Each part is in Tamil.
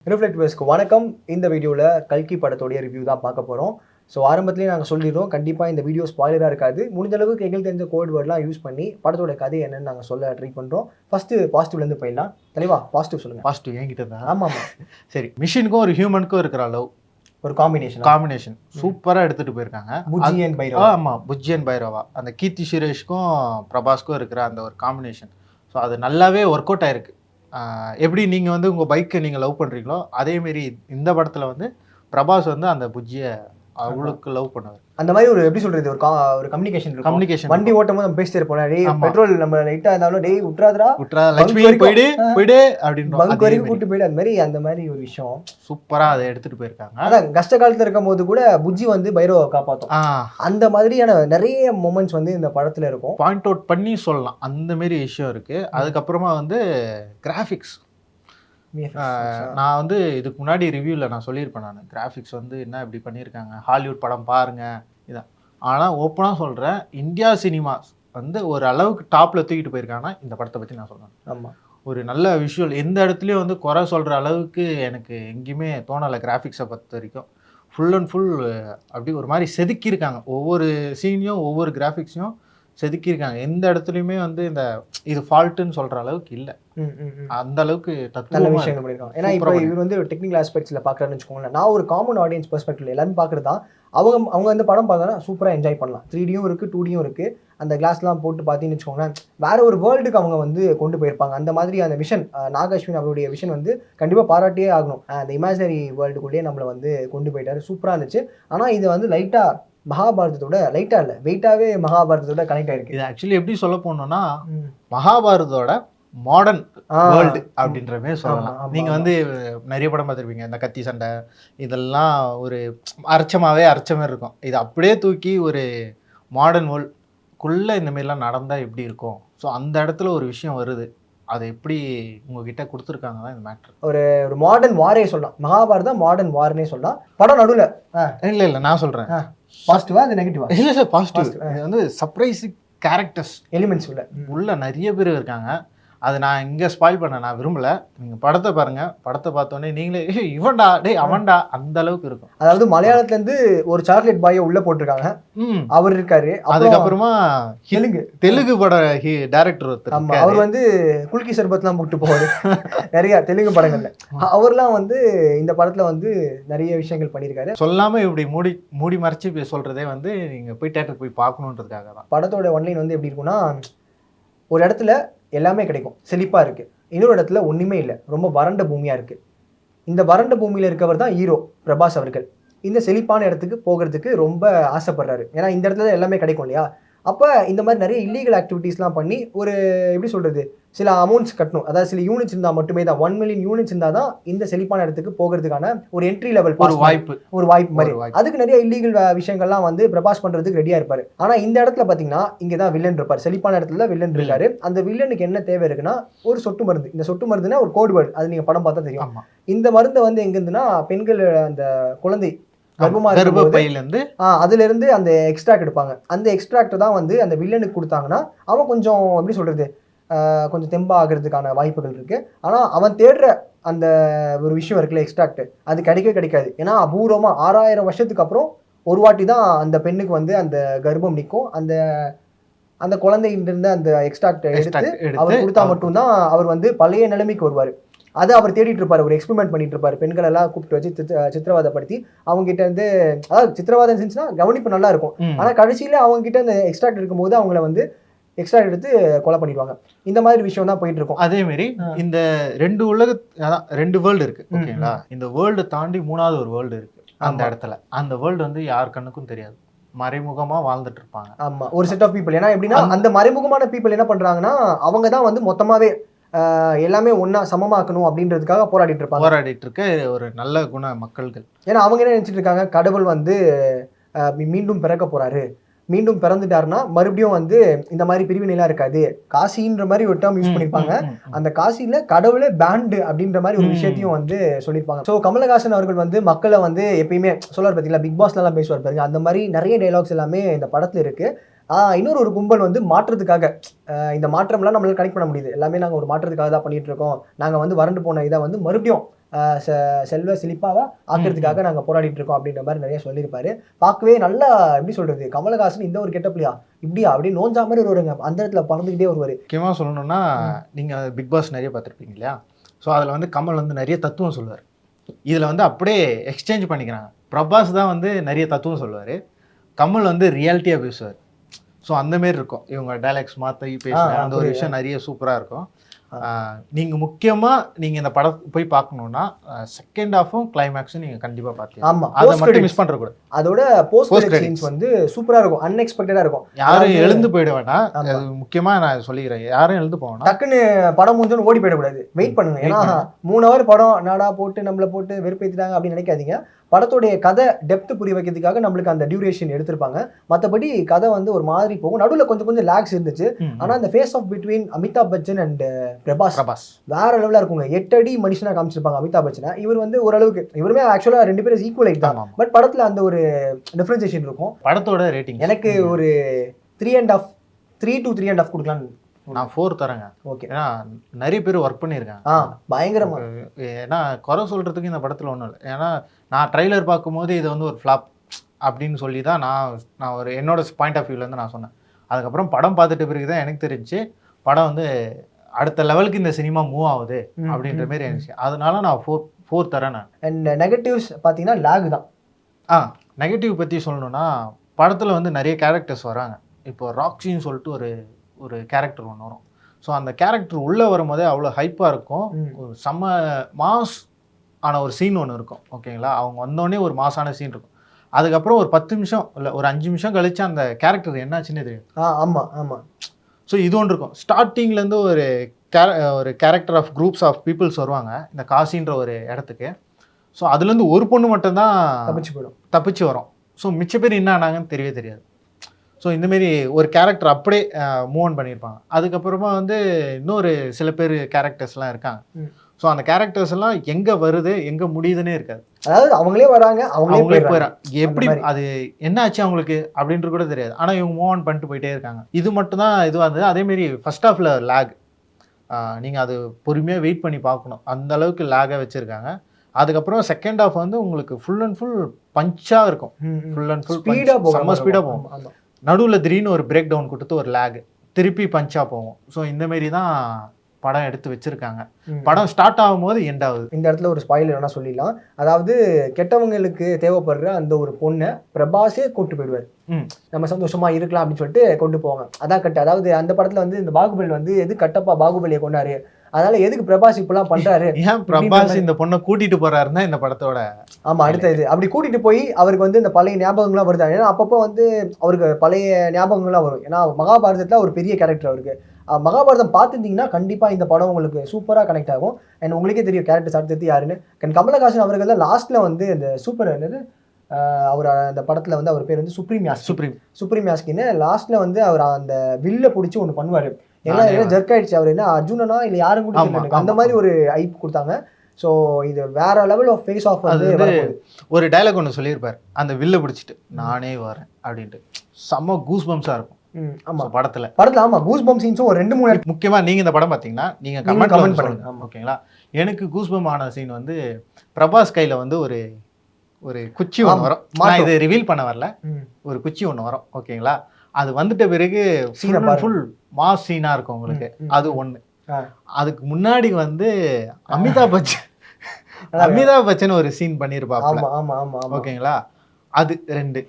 ரிஃப்ளெக்டிவ்ஸ்க்கு வணக்கம். இந்த வீடியோவில் கல்கி படத்தோடைய ரிவ்யூ தான் பார்க்க போகிறோம். ஸோ ஆரம்பத்திலேயே நாங்கள் சொல்லிடுறோம், கண்டிப்பாக இந்த வீடியோ ஸ்பாயிலராக இருக்காது. முடிஞ்ச அளவுக்கு எங்களுக்கு தெரிஞ்ச கோட் வேர்ட்லாம் யூஸ் பண்ணி படத்தோட கதை என்னன்னு நாங்கள் சொல்ல ட்ரை பண்ணுறோம். ஃபர்ஸ்ட் பாசிட்டிவ்லேருந்து போயிடலாம். தெளிவா பாசிட்டிவ் சொல்லுங்கள். பாசிட்டிவ் என்கிட்ட தான். ஆமாம். சரி, மிஷினுக்கும் ஒரு ஹியூமனுக்கும் இருக்கிற லவ் ஒரு காம்பினேஷன் சூப்பராக எடுத்துகிட்டு போயிருக்காங்க. புஜ்ஜி அண்ட் பைரவா. ஆமாம், புஜ்ஜி அண்ட் பைரவா. அந்த கீர்த்தி சுரேஷ்க்கும் பிரபாஸ்க்கும் இருக்கிற அந்த ஒரு காம்பினேஷன். ஸோ அது நல்லாவே ஒர்க் அவுட் ஆயிருக்கு. எப்படி நீங்கள் வந்து உங்கள் பைக்கை நீங்கள் லவ் பண்ணுறீங்களோ அதேமாரி இந்த படத்தில் வந்து பிரபாஸ் வந்து அந்த புஜ்ஜியை அவளுக்கு லவ் பண்ணுவார். அந்த மாதிரி ஒரு எப்படி சொல்றது, ஒரு கம்யூனிகேஷன். வண்டி ஓட்டும் போது நம்ம பேசிட்டு இருப்போம், டேய் பெட்ரோல் நம்ம லைட்டா இருந்தாலும் டேய் விட்றாதடா லட்சுமி போயிடு அப்படின்னு பங்க் வரைக்கும் கூட்டு போயிடு. அந்த மாதிரி ஒரு விஷயம் சூப்பரா அதை எடுத்துட்டு போயிருக்காங்க. அதான் கஷ்ட காலத்துல இருக்கும் போது கூட புஜ்ஜி வந்து பைரவ காப்பாத்தும். அந்த மாதிரியான நிறைய மொமெண்ட்ஸ் வந்து இந்த படத்துல இருக்கும். பாயிண்ட் அவுட் பண்ணி சொல்லலாம், அந்த மாதிரி விஷயம் இருக்கு. அதுக்கப்புறமா வந்து கிராஃபிக்ஸ், நான் வந்து இதுக்கு முன்னாடி ரிவ்யூவில் நான் சொல்லியிருப்பேன். நான் கிராஃபிக்ஸ் வந்து என்ன இப்படி பண்ணியிருக்காங்க, ஹாலிவுட் படம் பாருங்க இதான். ஆனால் ஓப்பனாக சொல்கிறேன், இந்தியா சினிமாஸ் வந்து ஒரு அளவுக்கு டாப்பில் தூக்கிட்டு போயிருக்காங்கன்னா இந்த படத்தை பற்றி நான் சொல்கிறேன். ஆமாம், ஒரு நல்ல விஷுவல் எந்த இடத்துலையும் வந்து குறை சொல்கிற அளவுக்கு எனக்கு எங்கேயுமே தோணலை. கிராஃபிக்ஸை பொறுத்த வரைக்கும் ஃபுல் அண்ட் ஃபுல் அப்படி ஒரு மாதிரி செதுக்கியிருக்காங்க. ஒவ்வொரு சீனையும் ஒவ்வொரு கிராஃபிக்ஸையும் செதுக்கியிருக்காங்க. எந்த இடத்துலையுமே வந்து இந்த இது ஃபால்ட்டுன்னு சொல்கிற அளவுக்கு இல்லை. அந்த அளவுக்கு நல்ல விஷயங்கள் பண்ணியிருக்காங்க. ஏன்னா இப்போ இவர் வந்து டெக்னிக்கல் ஆஸ்பெக்ட்ஸில் பார்க்குறாருன்னு வச்சுக்கோங்களேன். நான் ஒரு காமன் ஆடியன்ஸ் பெர்ஸ்பெக்டிவ்ல எல்லாரும் பார்க்குறது தான். அவங்க வந்து படம் பார்க்கறதுனா சூப்பராக என்ஜாய் பண்ணலாம். 3Dயும் இருக்குது, 2Dயும் இருக்குது. அந்த கிளாஸ்லாம் போட்டு பார்த்தீங்கன்னு வச்சுக்கோங்களேன், வேற ஒரு வேர்ல்டுக்கு அவங்க வந்து கொண்டு போயிருப்பாங்க. அந்த மாதிரி அந்த விஷன், நாகாஸ்வின் அவருடைய விஷன் வந்து கண்டிப்பாக பாராட்டியே ஆகணும். அந்த இமேஜினரி வேர்ல்டுக்குள்ளேயே நம்மளை வந்து கொண்டு போயிட்டாரு. சூப்பராக இருந்துச்சு. ஆனால் இது வந்து லைட்டாக மகாபாரதத்தோட லைட்டா இல்ல வெயிட்டாவே மகாபாரதத்தோட கனெக்ட் ஆயிருக்கு. இது ஆக்சுவலி எப்படி சொல்ல போனோம்னா மகாபாரதத்தோட மாடர்ன் வேர்ல்டு அப்படின்ற மாதிரி சொல்லலாம். நீங்க வந்து நிறைய படம் பார்த்துருப்பீங்க, இந்த கத்தி சண்டை இதெல்லாம் ஒரு அரைச்ச மாதிரி இருக்கும். இது அப்படியே தூக்கி ஒரு மாடர்ன் வேர்ல்டுக்குள்ள இந்த மாதிரிலாம் நடந்தா எப்படி இருக்கும். ஸோ அந்த இடத்துல ஒரு விஷயம் வருது, அதை எப்படி உங்ககிட்ட கொடுத்துருக்காங்க தான் இந்த மேட்ரு. ஒரு மாடர்ன் வாரே சொல்லலாம். மகாபாரதம் மாடர்ன் வார்னே சொல்லலாம். படம் நடுவில் இல்லை நான் சொல்றேன், பாசிட்டிவா அது நெகட்டிவா? இல்லை பாசிட்டிவ். இது வந்து சர்ப்ரைசிங் கேரக்டர்ஸ் எலிமெண்ட்ஸ் உள்ள நிறைய பேர் இருக்காங்க. அது நான் இங்கே ஸ்பாயில் பண்ண நான் விரும்பலை. நீங்கள் படத்தை பாருங்கள், படத்தை பார்த்தோன்னே நீங்களே இவன்டா டேய் அவன்டா அந்த அளவுக்கு இருக்கும். அதாவது மலையாளத்துலேருந்து ஒரு சாக்லேட் பாயை உள்ளே போட்டிருக்காங்க, அவர் இருக்காரு. அதுக்கப்புறமா தெலுங்கு பட டைரக்டர் ஒருத்தர், அவர் வந்து குல்கி சர்பத்லாம் போட்டு போவார் நிறைய தெலுங்கு படங்கள்ல. அவர்லாம் வந்து இந்த படத்தில் வந்து நிறைய விஷயங்கள் பண்ணியிருக்காரு. சொல்லாமல் இப்படி மூடி மறைச்சி சொல்கிறதே வந்து நீங்கள் போய் தேட்டருக்கு போய் பார்க்கணுன்றதுக்காக தான். படத்தோட ஒன்லைன் வந்து எப்படி இருக்குன்னா, ஒரு இடத்துல எல்லாமே கிடைக்கும், செழிப்பாக இருக்குது. இன்னொரு இடத்துல ஒன்றுமே இல்லை, ரொம்ப வறண்ட பூமியாக இருக்குது. இந்த வறண்ட பூமியில் இருக்கவர் தான் ஹீரோ பிரபாஸ் அவர்கள். இந்த செழிப்பான இடத்துக்கு போகிறதுக்கு ரொம்ப ஆசைப்படுறாரு. ஏன்னா இந்த இடத்துல எல்லாமே கிடைக்கும் இல்லையா. அப்போ இந்த மாதிரி நிறைய இல்லீகல் ஆக்டிவிட்டீஸ்லாம் பண்ணி ஒரு எப்படி சொல்கிறது, சில அமௌண்ட்ஸ் கட்டணும். அதாவது சில யூனிட்ஸ் இருந்தால் மட்டுமே தான், 1 மில்லியன் யூனிட்ஸ் இருந்தால் தான் இந்த செழிப்பான இடத்துக்கு போகிறதுக்கான ஒரு என்ட்ரி லெவல் ஒரு வாய்ப்பு மாதிரி. அதுக்கு நிறைய இல்லீகல் விஷயங்கள்லாம் வந்து பிரபாஸ் பண்ணுறதுக்கு ரெடியாக இருப்பார். ஆனால் இந்த இடத்துல பார்த்தீங்கன்னா இங்கே தான் வில்லன் இருப்பார். செழிப்பான இடத்துல வில்லன் இருக்காரு. அந்த வில்லனுக்கு என்ன தேவை இருக்குன்னா ஒரு சொட்டு மருந்து. இந்த சொட்டு மருந்துனா ஒரு கோட் வேர்டு, அது நீங்கள் படம் பார்த்தா தெரியும். இந்த மருந்தை வந்து எங்கேருந்துன்னா பெண்கள் அந்த குழந்தை கர்ப்பப்பையிலேருந்து அதுல இருந்து அந்த எக்ஸ்ட்ராக்ட் எடுப்பாங்க. அந்த எக்ஸ்ட்ராக்ட் தான் வந்து அந்த வில்லனுக்கு கொடுத்தாங்கன்னா அவன் கொஞ்சம் எப்படி சொல்றது, கொஞ்சம் தெம்பா ஆகிறதுக்கான வாய்ப்புகள் இருக்கு. ஆனா அவன் தேடுற அந்த ஒரு விஷயம் இருக்குல்ல, எக்ஸ்ட்ராக்ட், அது கிடைக்காது. ஏன்னா அபூர்வமா 6000 வருஷத்துக்கு அப்புறம் ஒரு வாட்டி தான் அந்த பெண்ணுக்கு வந்து அந்த கர்ப்பம் நிற்கும். அந்த குழந்தையிலிருந்து அந்த எக்ஸ்ட்ராக்ட் எடுத்து அவர் கொடுத்தா மட்டும்தான் அவர் வந்து பழைய நிலைமைக்கு வருவார். அதை அவர் தேடிட்டு இருப்பார், ஒரு எக்ஸ்பெரிமெண்ட் பண்ணிட்டு இருப்பார். பெண்கள் எல்லாம் கூப்பிட்டு வச்சு சித்திரவாதப்படுத்தி அவங்க கிட்ட இருந்து, அதாவது சித்திரவாதம் செஞ்சுன்னா கவனிப்பு நல்லா இருக்கும். ஆனா கடைசியில அவங்க கிட்ட அந்த எக்ஸ்ட்ராக்ட் இருக்கும்போது அவங்கள வந்து எக்ஸ்ட்ராக்ட் எடுத்து கொலை பண்ணிடுவாங்க. இந்த மாதிரி விஷயம் தான் போயிட்டு இருக்கும். அதே மாதிரி இந்த ரெண்டு வேர்ல்டு இருக்கு ஓகேங்களா. இந்த வேர்ல்டு தாண்டி 3வது ஒரு வேர்ல்டு இருக்கு அந்த இடத்துல. அந்த வேர்ல்டு வந்து யார் கண்ணுக்கும் தெரியாது, மறைமுகமா வாழ்ந்துட்டு இருப்பாங்க. ஆமா, ஒரு செட் ஆஃப் பீப்புள். ஏன்னா எப்படின்னா அந்த மறைமுகமான பீப்புள் என்ன பண்றாங்கன்னா அவங்க தான் வந்து மொத்தமாவே எல்லாமே ஒன்னா சமமாக்கணும் அப்படின்றதுக்காக போராடிட்டு இருக்க ஒரு நல்ல குண மக்கள்கள். ஏன்னா அவங்க என்ன நினைச்சிட்டு இருக்காங்க, கடவுள் வந்து மீண்டும் பிறக்க போறாரு, மீண்டும் பிறந்துட்டாருன்னா மறுபடியும் வந்து இந்த மாதிரி பிரிவினைலாம் இருக்காது. காசின்ற மாதிரி ஒரு டேர்ம் யூஸ் பண்ணிருப்பாங்க. அந்த காசியில கடவுளே பேண்டு அப்படின்ற மாதிரி ஒரு விஷயத்தையும் வந்து சொல்லியிருப்பாங்க. ஸோ கமலஹாசன் அவர்கள் வந்து மக்களை வந்து எப்பயுமே சொல்லுவார் பார்த்தீங்களா, பிக் பாஸ்ல எல்லாம் பேசுவார் பாருங்க, அந்த மாதிரி நிறைய டைலாக்ஸ் எல்லாமே இந்த படத்துல இருக்கு. இன்னொரு கும்பல் வந்து மாற்றத்துக்காக, இந்த மாற்றம்லாம் நம்மளால கனெக்ட் பண்ண முடியுது, எல்லாமே நாங்கள் ஒரு மாற்றத்துக்காக தான் பண்ணிட்டு இருக்கோம், நாங்கள் வந்து வறண்டு போன இதை வந்து மறுபடியும் செல்வ செழிப்பாவா ஆக்கிறதுக்காக நாங்கள் போராடிட்டு இருக்கோம் அப்படின்ற மாதிரி நிறைய சொல்லியிருப்பாரு. பார்க்கவே நல்லா எப்படி சொல்றது, கமலஹாசன் இந்த ஒரு கெட்டப்லையா இப்படியா அப்படின்னு நோஞ்சா மாதிரி வருவாருங்க. அந்த இடத்துல பறந்துக்கிட்டே வருவாரு. முக்கியமாக சொல்லணும்னா நீங்கள் பிக் பாஸ் நிறைய பார்த்துருப்பீங்க இல்லையா? ஸோ அதில் வந்து கமல் வந்து நிறைய தத்துவம் சொல்லுவார். இதில் வந்து அப்படியே எக்ஸ்சேஞ்ச் பண்ணிக்கிறாங்க. பிரபாஸ் தான் வந்து நிறைய தத்துவம் சொல்லுவார், கமல் வந்து ரியாலிட்டியாக பேசுவார். ஸோ அந்தமாரி இருக்கும் இவங்க டைலாக்ஸ் மாற்றி பேசுகிற அந்த ஒரு விஷயம் நிறைய சூப்பராக இருக்கும். நீங்கள் முக்கியமாக நீங்கள் இந்த படம் போய் பார்க்கணுன்னா செகண்ட் ஹாஃபும் கிளைமேக்ஸும் நீங்கள் கண்டிப்பாக பார்த்தீங்க. ஆமாம், அதை மட்டும் மிஸ் பண்ணுறக்கூடாது. அதோட போஸ்ட் சீன்ஸ் வந்து சூப்பராக இருக்கும், அன்எக்ஸ்பெக்டடாக இருக்கும். யாரும் எழுந்து போயிட வேண்டாம். அது முக்கியமாக நான் சொல்லிக்கிறேன், யாரும் எழுந்து போகணும். டக்குன்னு படம் முடிஞ்சோன்னு ஓடி போயிடக்கூடாது, வெயிட் பண்ணுங்க. ஏன்னா 3 hour படம் நாடா போட்டு நம்மளை போட்டு வெறுப்பேற்றிட்டாங்க அப்படின்னு நினைக்காதீங்க. படத்துடைய கதை டெப்த் புரிய வைக்கிறதுக்காக நம்மளுக்கு அந்த டியூரேஷன் எடுத்திருப்பாங்க. மற்றபடி கதை வந்து ஒரு மாதிரி போகும். நடுவில் கொஞ்சம் கொஞ்சம் லேக்ஸ் இருந்துச்சு. ஆனால் அந்த face off between Amitabh Bachchan and Prabhas வேற லெவலாக இருக்குங்க. 8 அடி மனுஷனாக காமிச்சிருப்பாங்க அமிதாப் பச்சனை. இவர் வந்து ஓரளவுக்கு, இவருமே ஆக்சுவலாக 2 பேரும் ஈக்குவல் தான். பட் படத்தில் அந்த ஒரு டிஃபரன்சியேஷன் இருக்கும். படத்தோட ரேட்டிங் எனக்கு ஒரு 3.5 to 3.5 கொடுக்கலான்னு நான் 4 தரேங்க. ஓகே, ஏன்னா நிறைய பேர் ஒர்க் பண்ணியிருக்காங்க பயங்கரமா. ஏன்னா குறை சொல்றதுக்கு இந்த படத்தில் ஒன்றும் இல்லை. ஏன்னா நான் ட்ரைலர் பார்க்கும்போது இது வந்து ஒரு ஃப்ளாப் அப்படின்னு சொல்லி தான் நான் ஒரு என்னோட பாயிண்ட் ஆஃப் வியூலேருந்து நான் சொன்னேன். அதுக்கப்புறம் படம் பார்த்துட்டு பிறகு தான் எனக்கு தெரிஞ்சு படம் வந்து அடுத்த லெவலுக்கு இந்த சினிமா மூவ் ஆகுது அப்படின்ற மாதிரி இருந்துச்சு. அதனால நான் 4 தரேன். நான் அண்ட் நெகட்டிவ்ஸ் பார்த்தீங்கன்னா லேக் தான். நெகட்டிவ் பற்றி சொல்லணும்னா படத்தில் வந்து நிறைய கேரக்டர்ஸ் வராங்க. இப்போ ராக்ஸின்னு சொல்லிட்டு ஒரு கேரக்டர் ஒன்று வரும். ஸோ அந்த கேரக்டர் உள்ளே வரும்போதே அவ்வளோ ஹைப்பாக இருக்கும். ஒரு செம்ம மாஸ் ஆன ஒரு சீன் ஒன்று இருக்கும். ஓகேங்களா, அவங்க வந்தோடனே ஒரு மாசான சீன் இருக்கும். அதுக்கப்புறம் ஒரு 10 நிமிஷம் இல்லை ஒரு 5 நிமிஷம் கழிச்சு அந்த கேரக்டர் என்னாச்சுன்னே தெரியும். ஆமாம். ஸோ இது ஒன்று இருக்கும். ஸ்டார்டிங்லேருந்து ஒரு character of groups of peoples வருவாங்க இந்த காசின்ற ஒரு இடத்துக்கு. ஸோ அதுலேருந்து ஒரு பொண்ணு மட்டும்தான் தப்பிச்சு வரும். ஸோ மிச்ச பேர் என்ன ஆனாங்கன்னு தெரியவே தெரியாது. ஸோ இந்தமாரி ஒரு கேரக்டர் அப்படியே மூவ் ஆன் பண்ணியிருப்பாங்க. அதுக்கப்புறமா வந்து இன்னொரு சில பேர் கேரக்டர்ஸ்லாம் இருக்காங்க. ஸோ அந்த கேரக்டர்ஸ் எல்லாம் எங்கே வருது எங்கே முடியுதுன்னே இருக்காது. அதாவது அவங்களே வராங்க, அவங்களே போயிடறாங்க. எப்படி அது என்ன ஆச்சு அவங்களுக்கு அப்படின்றது கூட தெரியாது. ஆனால் இவங்க மூவ் ஆன் பண்ணிட்டு போயிட்டே இருக்காங்க. இது மட்டும் தான் இதுவாக இருந்தது. அதேமாரி ஃபர்ஸ்ட் ஹாஃபில் லேக், நீங்கள் அது பொறுமையாக வெயிட் பண்ணி பார்க்கணும், அந்த அளவுக்கு லேகாக வச்சுருக்காங்க. அதுக்கப்புறம் செகண்ட் ஹாஃப் வந்து உங்களுக்கு ஃபுல் அண்ட் ஃபுல் பஞ்சாக இருக்கும். ஃபுல் அண்ட் ஃபுல் செம்ம ஸ்பீடாக போகும். நடுவில் திடீர்னு ஒரு பிரேக் டவுன் கொடுத்து ஒரு லேக், திருப்பி பஞ்சாக போகும். ஸோ இந்தமாரி தான் படம் எடுத்து வச்சிருக்காங்க. படம் ஸ்டார்ட் ஆகும்போது எண்ட் ஆகுது. இந்த இடத்துல ஒரு ஸ்பாயிலர் வேணா சொல்லிடலாம். அதாவது கெட்டவங்களுக்கு தேவைப்படுற அந்த ஒரு பொண்ணை பிரபாஸே கூட்டு போயிடுவார். நம்ம சந்தோஷமா இருக்கலாம் அப்படின்னு சொல்லிட்டு கொண்டு போவாங்க. அதான் கட்டு. அதாவது அந்த படத்துல வந்து இந்த பாகுபலி வந்து எது கட்டப்பா பாகுபலியை கொண்டாரு, அதனால எதுக்கு பிரபாஸ் இப்பெல்லாம் பண்றாரு, ஏன் பிரபாஸ் இந்த பொண்ணை கூட்டிட்டு போறாருன்னா இந்த படத்தோட அடுத்த இது அப்படி கூட்டிட்டு போய் அவருக்கு வந்து இந்த பழைய ஞாபகங்கள்லாம் வருது. ஏன்னா அப்பப்போ வந்து அவருக்கு பழைய ஞாபகங்கள்லாம் வரும். ஏன்னா மகாபாரதத்துல ஒரு பெரிய கேரக்டர் அவருக்கு. மகாபாரதம் பார்த்துருந்தீங்கன்னா கண்டிப்பாக இந்த படம் உங்களுக்கு சூப்பராக கனெக்ட் ஆகும். அண்ட் உங்களுக்கே தெரியும் கேரக்டர்ஸ் அடுத்தது யாருன்னு. கமலஹாசன் அவர்கள் தான் லாஸ்ட்டில் வந்து இந்த சூப்பர் என்னது அவர் அந்த படத்தில் வந்து அவர் பேர் வந்து சுப்ரீம் யாஸ்கின்னு லாஸ்ட்டில் வந்து அவர் அந்த வில்ல பிடிச்சி ஒன்று பண்ணுவார். எல்லாம் ஜெர்க் ஆயிடுச்சு. அவர் என்ன அர்ஜுனனா இல்லை யாரும் கூட அந்த மாதிரி ஒரு ஐப் கொடுத்தாங்க. ஸோ இது வேற லெவல் ஆஃப் ஃபேஸ் ஆஃப் வந்து ஒரு டைலாக் ஒன்று சொல்லியிருப்பார், அந்த வில்ல பிடிச்சிட்டு நானே வரேன் அப்படின்ட்டு. செம்ம கூஸ் பம்ஸாக இருக்கும். படத்துல ஆமா கூஸ் பம்ப் சீன்ஸும் ஒரு 2-3 முக்கியமா நீங்க இந்த படம் பாத்தீங்கன்னா நீங்க கமெண்ட் பண்ணுங்க. ஓகேங்களா, எனக்கு கூஸ் பம்ப் ஆன சீன் வந்து பிரபாஸ் கையில வந்து ஒரு குச்சி ஒன்று வரும். நான் இதை ரிவீல் பண்ண வரல, ஒரு குச்சி ஒன்று வரும். ஓகேங்களா, அது வந்துட்ட பிறகு ஃபுல் மாஸ் சீனா இருக்கும் உங்களுக்கு. அது ஒண்ணு. அதுக்கு முன்னாடி வந்து அமிதாப் பச்சன் ஒரு சீன் பண்ணிருப்பாங்க. ஓகேங்களா, அது 2.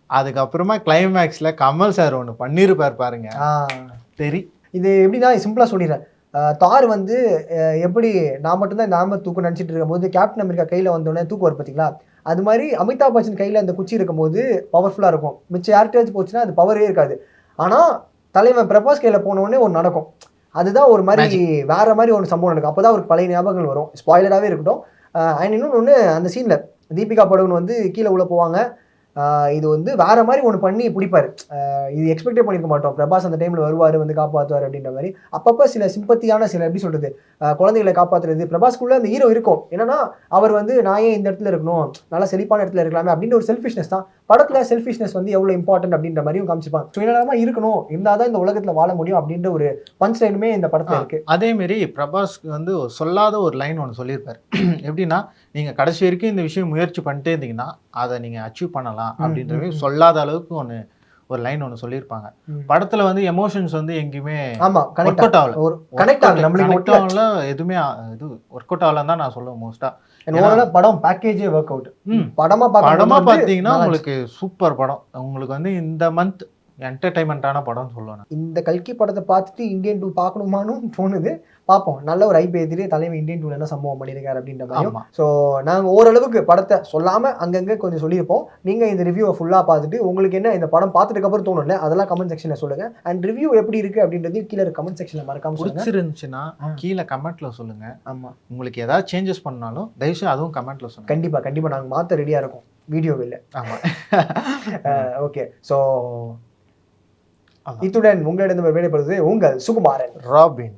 அதுக்கப்புறமா கிளைமேக்ஸ்ல கமல் சார் ஒன்று பண்ணியிருப்பார் பாருங்க. சரி, இது எப்படின்னா சிம்பிளா சொல்லிடுறேன். தார் வந்து எப்படி நான் மட்டும்தான் இந்த ஆமர் தூக்கு நினச்சிட்டு இருக்கும்போது கேப்டன் அமெரிக்கா கையில் வந்தோடனே தூக்கு வரும் பார்த்தீங்களா, அது மாதிரி அமிதாப் பச்சன் கையில் அந்த குச்சி இருக்கும்போது பவர்ஃபுல்லாக இருக்கும். மிச்சம் யார்கிட்டயாச்சும் போச்சுன்னா அது பவரே இருக்காது. ஆனால் தலைவன் பிரபாஸ் கையில் போனோடனே ஒன்று நடக்கும். அதுதான் ஒரு மாதிரி வேற மாதிரி ஒரு சம்பவம் நடக்கும். அப்போ தான் ஒரு பழைய ஞாபகங்கள் வரும். ஸ்பாய்லராகவே இருக்கட்டும். அண்ட் இன்னொன்று அந்த சீனில் தீபிகா படுகோன் வந்து கீழே உள்ள போவாங்க. இது வந்து வேற மாதிரி ஒன்று பண்ணி பிடிப்பாரு. இது எக்ஸ்பெக்டே பண்ணியிருக்க மாட்டோம். பிரபாஸ் அந்த டைமில் வருவார், வந்து காப்பாற்றுவார் அப்படின்ற மாதிரி. அப்பப்போ சில சிம்பத்தியான சில எப்படி சொல்கிறது, குழந்தைகளை காப்பாற்றுறது, பிரபாஸ்குள்ளே அந்த ஹீரோ இருக்கும். என்னன்னா அவர் வந்து நான் ஏன் இந்த இடத்துல இருக்கணும், நல்லா செழிப்பான இடத்துல இருக்கலாமே அப்படின்ற ஒரு செல்ஃபிஷ்னஸ் தான். படத்தில் செல்ஃபிஷ்னஸ் வந்து எவ்வளோ இம்பார்ட்டன்ட் அப்படின்ற மாதிரியும் காமிச்சிப்பாங்க. சுயநலமாக இருக்கணும், இருந்தால் தான் இந்த உலகத்தில் வாழ முடியும் அப்படின்ற ஒரு பஞ்ச் லைனுமே இந்த படத்தில் இருக்குது. அதேமாரி பிரபாஸ்க்கு வந்து சொல்லாத ஒரு லைன் ஒன்று சொல்லியிருப்பார். எப்படின்னா, நீங்கள் கடைசி வரைக்கும் இந்த விஷயம் முயற்சி பண்ணிட்டே இருந்தீங்கன்னா அதை நீங்கள் அச்சீவ் பண்ணலாம் அப்படின்றவே சொல்லாத அளவுக்கு ஒரு லைன் ஒன்று சொல்லியிருப்பாங்க. படத்துல வந்து எமோஷன்ஸ் வந்து எங்கேயுமே ஒர்க் அவுட் ஆகல, எதுவுமே இது ஒர்க் அவுட் ஆகலன்னு தான் நான் சொல்லுவேன் மோஸ்டா. படம் பேக்கேஜே ஒர்க் அவுட். படமா பார்த்தீங்கன்னா உங்களுக்கு சூப்பர் படம். உங்களுக்கு வந்து இந்த மந்த் என்டர்டைன்மெண்ட்டான படம் சொல்லுவேன். இந்த கல்கி படத்தை பார்த்துட்டு இந்தியன் 2 பார்க்கணுமான்னு தோணுது. பார்ப்போம். நல்ல ஒரு ஐபி ஏற்றிட்டு தலைமை இந்தியன் 2 என்ன சம்பவம் பண்ணியிருக்காரு அப்படின்ற மாதிரி. ஸோ நாங்கள் ஓரளவுக்கு படத்தை சொல்லாமல் அங்கங்கே கொஞ்சம் சொல்லியிருப்போம். நீங்கள் இந்த ரிவ்யூவை ஃபுல்லாக பார்த்துட்டு உங்களுக்கு என்ன இந்த படம் பார்த்துட்டுக்கப்புறம் தோணும்ல, அதெல்லாம் கமெண்ட் செக்ஷனில் சொல்லுங்கள். அண்ட் ரிவ்யூ எப்படி இருக்குது அப்படின்றது கீழே கமெண்ட் செக்ஷனில் மறக்காம பிடிச்சிருந்துச்சுன்னா கீழே கமெண்ட்டில் சொல்லுங்கள். ஆமாம், உங்களுக்கு ஏதாவது சேஞ்சஸ் பண்ணாலும் தயவுசெய்து அதுவும் கமெண்ட்டில் சொல்லுங்கள். கண்டிப்பாக நாங்கள் மாற்ற ரெடியாக இருக்கோம், வீடியோவில். ஆமாம். ஓகே, ஸோ இத்துடன் உங்களிடம் விடைபெறுவது உங்கள் சுகுமாரன், ராபின்.